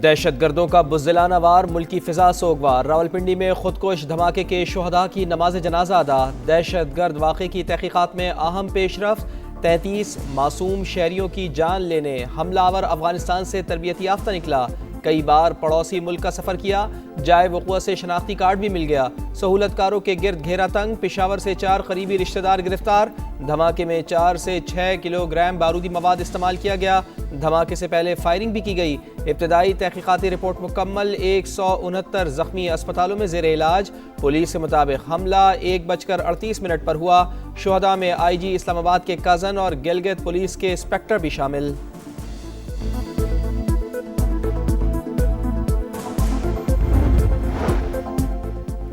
दहशतगर्दों का बुज़दिलाना वार, मुल्की फ़िज़ा सोगवार। रावलपिंडी में खुदकुश धमाके के शुहदा की नमाज जनाजा अदा। दहशतगर्द वाक़े की तहक़ीक़ात में अहम पेशरफ़्त। 33 मासूम शहरियों की जान लेने हमलावर अफ़गानिस्तान से तरबियत याफ्ता निकला। कई बार पड़ोसी मुल्क का सफ़र किया। जाए वक़ूअ से शनाख्ती कार्ड भी मिल गया। सहूलतकारों के गिर्द घेरा तंग। पेशावर से 4 करीबी रिश्तेदार गिरफ्तार। धमाके में 4 से 6 किलोग्राम बारूदी मवाद इस्तेमाल किया गया। धमाके से पहले फायरिंग भी की गई। इब्तदाई तहक़ीक़ाती रिपोर्ट मुकम्मल। 169 ज़ख्मी अस्पतालों में ज़ेर इलाज। पुलिस के मुताबिक हमला 1:38 पर हुआ। शुहदा में IG इस्लामाबाद के कज़न और गिलगित पुलिस के इंस्पेक्टर भी शामिल।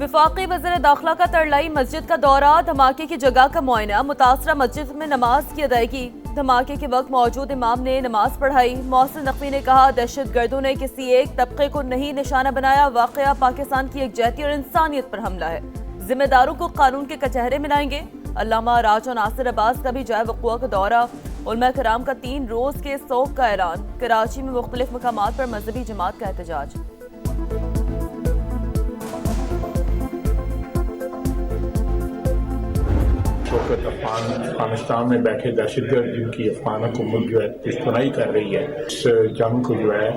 वफाकी वज़ीर दाखिला का तरलाई मस्जिद का दौरा। धमाके की जगह का मुआयना। मुतासरा मस्जिद में नमाज की अदायगी। धमाके के वक्त मौजूद इमाम ने नमाज पढ़ाई। मोहसिन नकवी ने कहा, दहशतगर्दों ने किसी एक तबके को नहीं निशाना बनाया। वाक़या पाकिस्तान की यकजहती और इंसानियत पर हमला है। जिम्मेदारों को कानून के कचहरे में लाएंगे। अल्लामा राजा नासिर अब्बास का भी जाए वक़ूअ का दौरा। उलमा कराम का 3 रोज़ के शोक का ऐलान। कराची में मुख्तलिफ मकामात पर मजहबी जमात का एहतजाज। अफगानिस्तान में बैठे दहशतगर्द जिनकी अफगान हुकूमत जो है दुश्मनाई कर रही है, इस जंग को जो है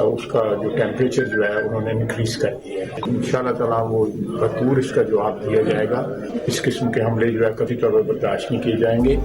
उसका जो टेम्परेचर जो है उन्होंने इंक्रीज कर दिया है। इंशाअल्लाह ताला वो भरपूर इसका जवाब दिया जाएगा। इस किस्म के हमले जो है कभी तौर पर बर्दाश्त नहीं किए जाएंगे।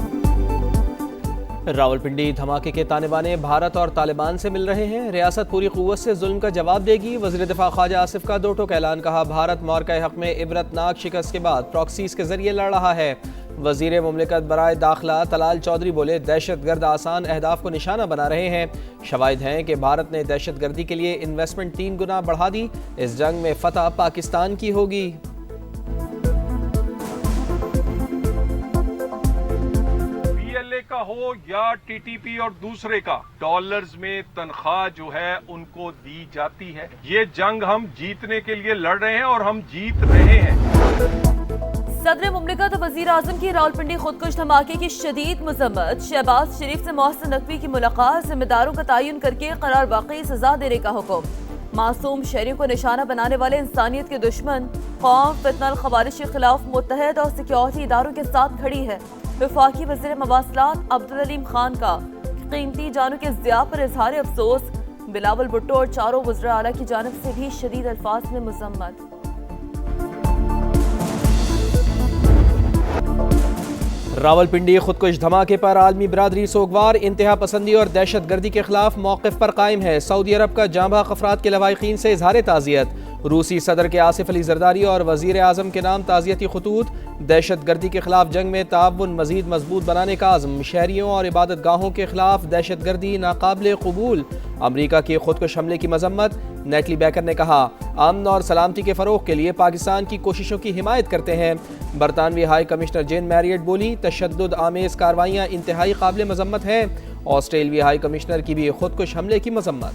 रावलपिंडी धमाके के ताने बाने भारत और तालिबान से मिल रहे हैं। रियासत पूरी क़ुव्वत से जुल्म का जवाब देगी। वज़ीर दिफा ख्वाजा आसिफ का दो टोक ऐलान। कहा, भारत मौक़े हक़ में इबरतनाक शिकस्त के बाद प्रॉक्सीज़ के जरिए लड़ रहा है। वज़ीर मुमलिकत बराए दाखिला तलाल चौधरी बोले, दहशतगर्द आसान अहदाफ को निशाना बना रहे हैं। शवाहिद हैं कि भारत ने दहशतगर्दी के लिए इन्वेस्टमेंट 3 गुना बढ़ा दी। इस जंग में फतह पाकिस्तान की होगी। का हो या TTP और दूसरे का, डॉलर्स में तनख्वाह जो है उनको दी जाती है। ये जंग हम जीतने के लिए लड़ रहे हैं और हम जीत रहे हैं। सदर मुमलिकत वज़ीर आज़म की रावलपिंडी खुदकुश धमाके की शदीद मज़म्मत। शहबाज शरीफ से मोहसिन नकवी की मुलाकात। जिम्मेदारों का तयन करके करार वाकई सजा देने का हुक्म। मासूम शहरियों को निशाना बनाने वाले इंसानियत के दुश्मन कौम फितनल खवारिश के खिलाफ मुत्तहद और सिक्योरिटी इदारों के साथ खड़ी है। वफाकी वज़ीर मवासलात अब्दुल अलीम खान का कीमती जानों के ज़िया पर इजहार अफसोस। बिलावल भुट्टो और चारों वज़रा आला की जानिब से भी शदीद अल्फाज में मज़म्मत। रावलपिंडी खुदकुश धमाके पर आलमी बरादरी सोगवार। इंतहा पसंदी और दहशत गर्दी के खिलाफ मौक़िफ़ पर कायम है। सऊदी अरब का जांबाग अफराद के लवाहिकीन से इजहार ताज़ियत। रूसी सदर के आसिफ अली जरदारी और वज़ीर आज़म के नाम ताज़ियती खतूत। दहशत गर्दी के खिलाफ जंग में ताउन मज़ीद मजबूत बनाने का आज़म। शहरियों और इबादत गाहों के खिलाफ दहशत गर्दी नाकाबिल कबूल। अमरीका के खुदकुश हमले की मजम्मत। नेटली बैकर ने कहा, अमन और सलामती के फ़रोग़ के लिए पाकिस्तान की कोशिशों की हिमायत करते हैं। बरतानवी हाई कमिश्नर जेन मैरियट बोली, तशद्दुद आमेज़ कार्रवाइयाँ इंतहाई काबिल मजम्मत हैं। ऑस्ट्रेलियाई हाई कमिश्नर की भी खुदकुश हमले की मजम्मत।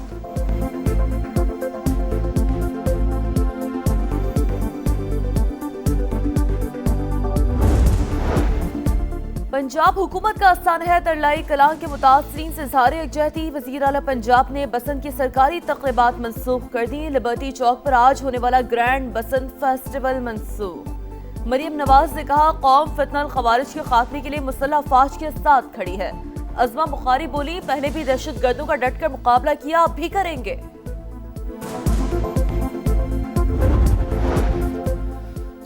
पंजाब हुकूमत का आस्थाना है तरलाई कलां के मुतासरीन से इज़हार यकजहती। वज़ीर आला पंजाब ने बसंत की सरकारी तक़रीबात मनसूख कर दी। लिबर्टी चौक पर आज होने वाला ग्रैंड बसंत फेस्टिवल मनसूख। मरियम नवाज ने कहा, कौम फितनल खवारिज के खात्मे के लिए मुसल्लह अफवाज के साथ खड़ी है। अज़मा बुखारी बोली, पहले भी दहशत गर्दों का डट कर मुकाबला किया, अब भी करेंगे।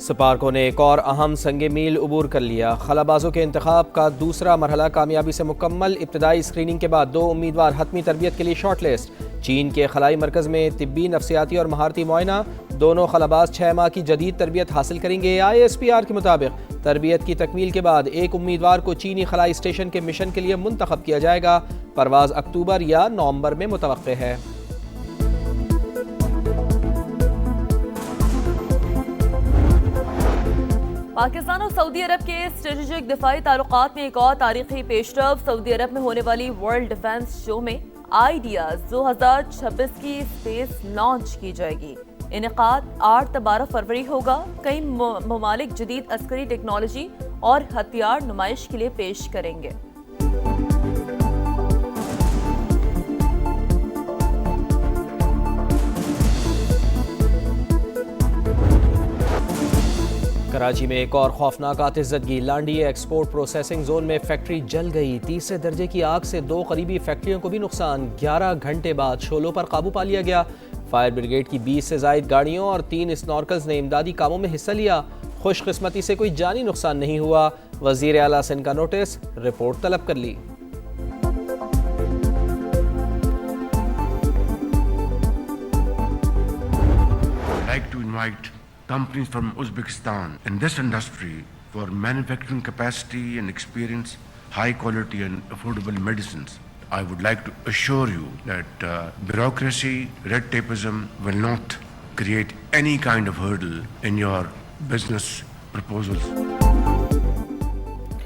स्पार्को ने एक और अहम संगे मील उबूर कर लिया। खलाबाजों के इंतखाब का दूसरा मरहला कामयाबी से मुकम्मल। इब्तदाई स्क्रीनिंग के बाद 2 उम्मीदवार हतमी तरबियत के लिए शॉर्ट लिस्ट। चीन के खलाई मरकज़ में तिब्बी, नफ्सियाती और महारती मुआयना। दोनों खलाबाज 6 माह की जदीद तरबियत हासिल करेंगे। ISPR के मुताबिक तरबियत की तकमील के बाद एक उम्मीदवार को चीनी खलाई स्टेशन के मिशन के लिए मुंतखब किया जाएगा। परवाज़ अक्टूबर या नवंबर में मुतवक्के है। पाकिस्तान और सऊदी अरब के स्ट्रेटेजिक दिफाई ताल्लुकात में एक और तारीखी पेशरफ। सऊदी अरब में होने वाली वर्ल्ड डिफेंस शो में आइडियाज 2026 की स्पेस लॉन्च की जाएगी। इनेकाद 8 से 12 फरवरी होगा। कई ममालिक जदीद अस्करी टेक्नोलॉजी और हथियार नुमाइश के लिए पेश करेंगे। कराची में एक और खौफनाक आतिशज़दगी। लांडी एक्सपोर्ट प्रोसेसिंग जोन में फैक्ट्री जल गई। तीसरे दर्जे की आग से 2 करीबी फैक्ट्रियों को भी नुकसान। 11 घंटे बाद शोलों पर काबू पा लिया गया। फायर ब्रिगेड की 20 से जायद गाड़ियों और 3 स्नॉर्कल्स ने इमदादी कामों में हिस्सा लिया। खुशकिस्मती से कोई जानी नुकसान नहीं हुआ। वजीर आला सिंध का नोटिस, रिपोर्ट तलब कर ली। Like to invite companies from Uzbekistan in this industry for manufacturing capacity and experience, high quality and affordable medicines. I would like to assure you that bureaucracy, red tapeism will not create any kind of hurdle in your business proposals.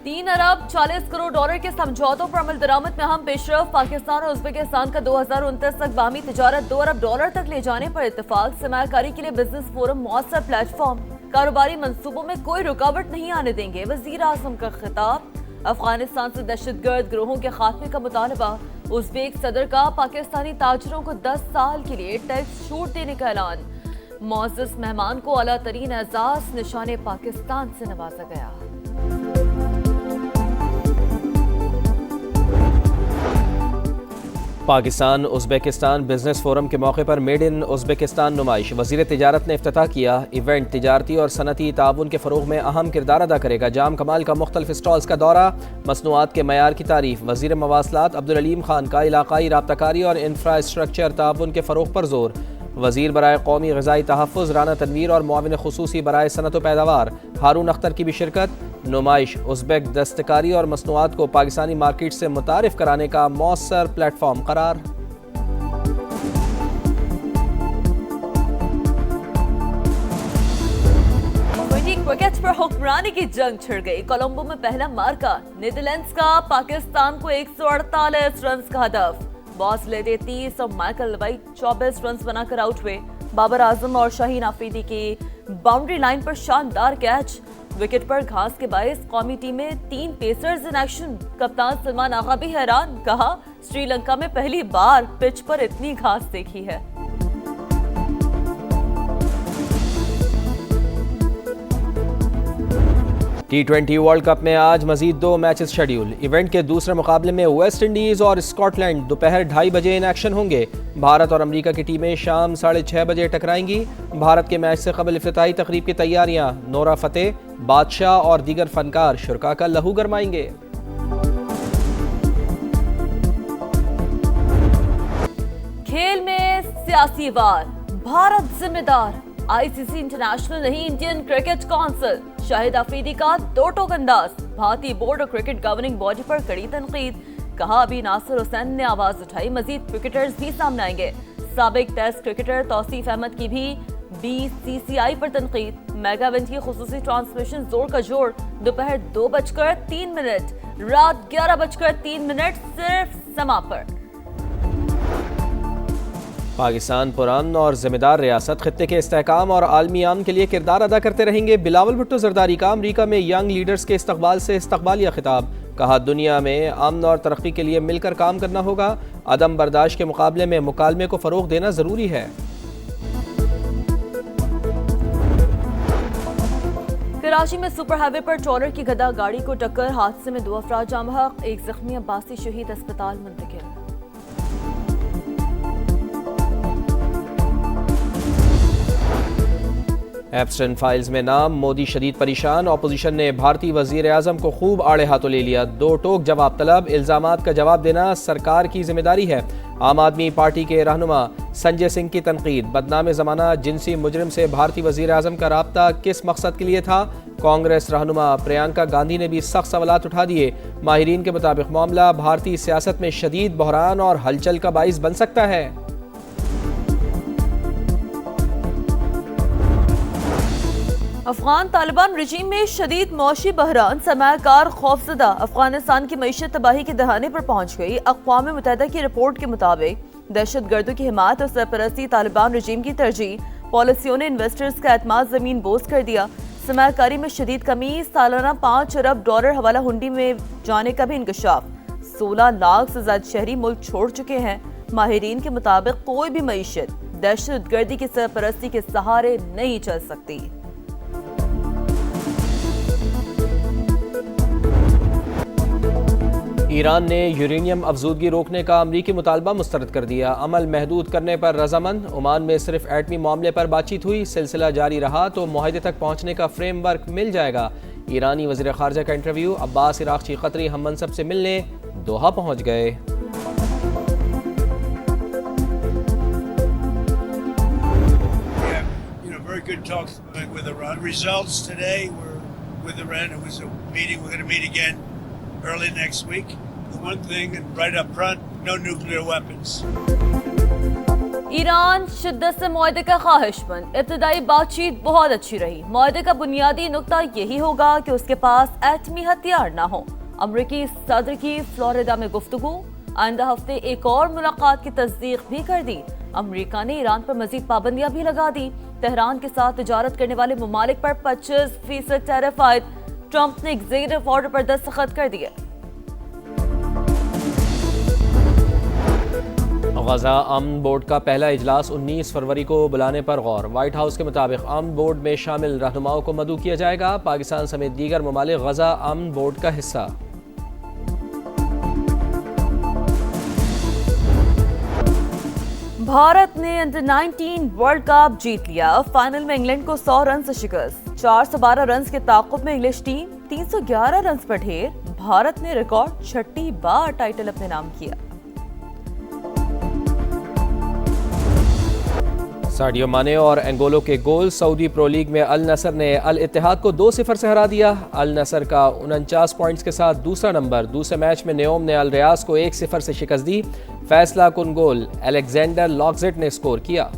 3 Arab 40 crore dollar के समझौतों पर अमल दरामद में अहम पेशरफ। पाकिस्तान और Uzbekistan का 2029 तक बाहमी तिजारत 2 अरब dollar तक ले जाने पर इत्तेफाक। सरमायाकारी के लिए बिजनेस फोरम मौसर प्लेटफॉर्म। कारोबारी मंसूबों में कोई रुकावट नहीं आने देंगे। वजीर आज़म का खिताब। अफगानिस्तान से दहशतगर्द गिरोहों के खात्मे का मुतालबा। उज़्बेक सदर का पाकिस्तानी ताजरों को 10 साल के लिए टैक्स छूट देने का ऐलान। मुअज़्ज़ज़ मेहमान को आला तरीन एजाज निशाने पाकिस्तान से नवाजा गया। पाकिस्तान उज़्बेकिस्तान बिजनेस फोरम के मौके पर मेड इन उज़्बेकिस्तान नुमाइश। वज़ीर तिजारत ने इफ्तिताह किया। इवेंट तिजारती और सनती ताउन के फ़रोग़ में अहम किरदार अदा करेगा। जाम कमाल का मुख्तलिफ स्टॉल्स का दौरा। मसनूआत के मयार की तारीफ। वज़ीर मवासलात अब्दुल अलीम खान का इलाकाई राब्ताकारी और इंफ्रास्ट्रक्चर ताउन के फ़रोग़ पर जोर। वज़ीर बराए कौमी ग़िज़ाई तहफ़्फ़ुज़ राना तनवीर और मुआविन ख़ुसूसी बराए सनत व पैदावार हारून अख्तर की भी शिरकत। नुमाइश उज़्बेक दस्तकारी और मसनूआत को पाकिस्तानी मार्केट से मुतारिफ कराने का मौसर प्लेटफॉर्म करार। क्रिकेट पर हुक्मरानी की जंग छिड़ गई। कोलंबो में पहला मार्का। नीदरलैंड्स का पाकिस्तान को 148 रन का हदफ। बॉस लेते 30 और माइकल लवाई 24 रन बनाकर आउट हुए। बाबर आजम और शाहीन आफरीदी की बाउंड्री लाइन पर शानदार कैच। विकेट पर घास के बायस कौमी टीम में 3 पेसर्स इन एक्शन। कप्तान सलमान आगा भी हैरान। कहा, श्रीलंका में पहली बार पिच पर इतनी घास देखी है। T20 वर्ल्ड कप में आज मजीद 2 मैचेस शेड्यूल। इवेंट के दूसरे मुकाबले में वेस्ट इंडीज और स्कॉटलैंड दोपहर 2:30 बजे इन एक्शन होंगे। भारत और अमेरिका की टीमें शाम 6:30 बजे टकराएंगी। भारत के मैच से कबल इफ्तिताही तकरीब की तैयारियां। नोरा फतेह, बादशाह और दीगर फनकार शुरका का लहू गरमाएंगे। खेल में सियासी वार। भारत जिम्मेदार। आईसीसी इंटरनेशनल नहीं, Indian cricket council. Shahid Afridi का 2 टोक अंदाज। भारतीय बोर्ड और क्रिकेट गवर्निंग बॉडी पर कड़ी तनकीद। कहा, अभी नासिर हुसैन ने आवाज उठाई, मजीद क्रिकेटर्स भी सामने आएंगे। साबिक टेस्ट क्रिकेटर तौसीफ अहमद की भी बीसीसीआई पर तनकीद। मेगा इवेंट की खुसूसी ट्रांसमिशन जोर का जोर। दोपहर 2:03, रात 11:03 सिर्फ समा पर। पाकिस्तान पुरान और जिम्मेदार रियासत खित्ते के इस्तेहकाम और आलमी अमन के लिए किरदार अदा करते रहेंगे। बिलावल भुट्टो जरदारी का अमरीका में यंग लीडर्स के इस्तकबाल से इस्तकबालिया खिताब। कहा, दुनिया में अमन और तरक्की के लिए मिलकर काम करना होगा। अदम बर्दाश्त के मुकाबले में मुकालमे को फ़रोग़ देना ज़रूरी है। कराची में सुपर हाईवे पर ट्रॉलर की गदा गाड़ी को टक्कर। हादसे में 2 अफराद जाम बहक, 1 जख्मी। अब्बासी शहीद अस्पताल मुंतकिल। एप्स्टन फाइल्स में नाम। मोदी शदीद परेशान। अपोजिशन ने भारतीय वजीर आजम को खूब आड़े हाथों ले लिया। 2 टोक जवाब तलब। इल्जामात का जवाब देना सरकार की जिम्मेदारी है। आम आदमी पार्टी के रहनुमा संजय सिंह की तनकीद। बदनाम ज़माना जिनसी मुजरिम से भारतीय वजीर आजम का राब्ता किस मकसद के लिए था। कांग्रेस रहनुमा प्रियंका गांधी ने भी सख्त सवालात उठा दिए। माहिरीन के मुताबिक मामला भारतीय सियासत में शदीद बहरान और हलचल का बाइस बन सकता है। अफगान तालिबान रजीम में शदीद मौशी बहरान। सरमायाकार खौफजदा। अफगानिस्तान की मईशत तबाही के दहाने पर पहुंच गई। अक़वाम मुत्तहिदा की रिपोर्ट के मुताबिक दहशत गर्दों की हिमायत और सरपरस्ती तालिबान रजीम की तरजीह। पॉलिसियों ने इन्वेस्टर्स का एतमाद ज़मीन बोझ कर दिया। सरमायाकारी में शदीद कमी। सालाना 5 अरब डॉलर हवाला हुंडी में जाने का भी इंकशाफ। 16 लाख से ज्यादा शहरी मुल्क छोड़ चुके हैं। माहिरीन के मुताबिक कोई भी मईशत दहशत गर्दी की सरपरस्ती के सहारे नहीं चल सकती। ईरान ने यूरेनियम अफजूदगी रोकने का अमरीकी मुतालबा मुस्तरद कर दिया। अमल महदूद करने पर रजामंद। ओमान में सिर्फ एटमी मामले पर बातचीत हुई। सिलसिला जारी रहा तो मुआहदे तक पहुंचने का फ्रेमवर्क मिल जाएगा। ईरानी वज़ीर ख़ारजा का इंटरव्यू। अब्बास इराक़ची क़तरी हम मनसब से मिलने दोहा पहुंच गए। Very good talks with Iran. Results today were with Iran. It was a meeting. We're going to meet again early next week. The one thing, and right up front, no nuclear weapons. Iran शिद्दत से मुआहदे का ख्वाहिशमंद। इब्तदाई बातचीत बहुत अच्छी रही। मुआहदे का बुनियादी नुक्ता यही होगा कि उसके पास एटमी हथियार ना हो। अमरीकी सदर की फ्लोरिडा में गुफ्तगू। आइंदा हफ्ते एक और मुलाकात की तस्दीक भी कर दी। अमरीका ने ईरान पर मजीद पाबंदियां भी लगा दी। तेहरान के साथ तिजारत करने वाले ममालिक पर 25% टैरिफ आयद। ट्रंप ने एग्जीक्यूटिव ऑर्डर पर दस्तखत कर दिए। गजा अमन बोर्ड का पहला इजलास 19 फरवरी को बुलाने पर गौर। व्हाइट हाउस के मुताबिक अमन बोर्ड में शामिल रहनुमाओं को मदऊ किया जाएगा। पाकिस्तान समेत दीगर ममालिक गजा अमन बोर्ड का हिस्सा। भारत ने अंडर-19 वर्ल्ड कप जीत लिया। फाइनल में इंग्लैंड को 100 रन से शिकस्त। 412 रन के ताक़ुब में इंग्लिश टीम 311 रन पर ढेर। भारत ने रिकॉर्ड 6ठी बार टाइटल अपने नाम किया। साडियो माने और एंगोलो के गोल। सऊदी प्रो लीग में अल नसर ने अल इत्तेहाद को 2-0 से हरा दिया। अल नसर का 49 पॉइंट्स के साथ दूसरा नंबर। दूसरे मैच में नेओम ने अल रियाज को 1-0 से शिकस्त दी। फैसला कुन गोल अलेक्जेंडर लॉक्जेट ने स्कोर किया।